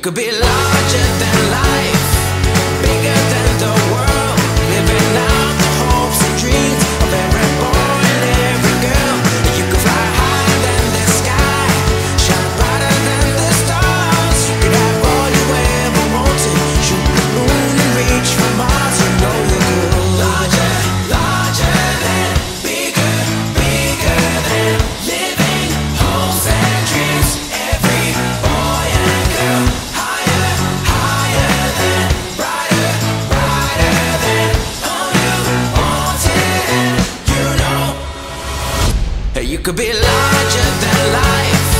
could be larger than life, bigger than the world, living out the hopes and dreams of every boy and every girl. You could fly higher than the sky, shine brighter than the stars. You could have all you ever wanted, shoot the moon and reach for Mars. You know you could. Larger, larger than, bigger, bigger than, living hopes and dreams. Every boy and girl, higher, higher than, brighter, brighter than, all you wanted, and you know. Hey, you could be larger than life,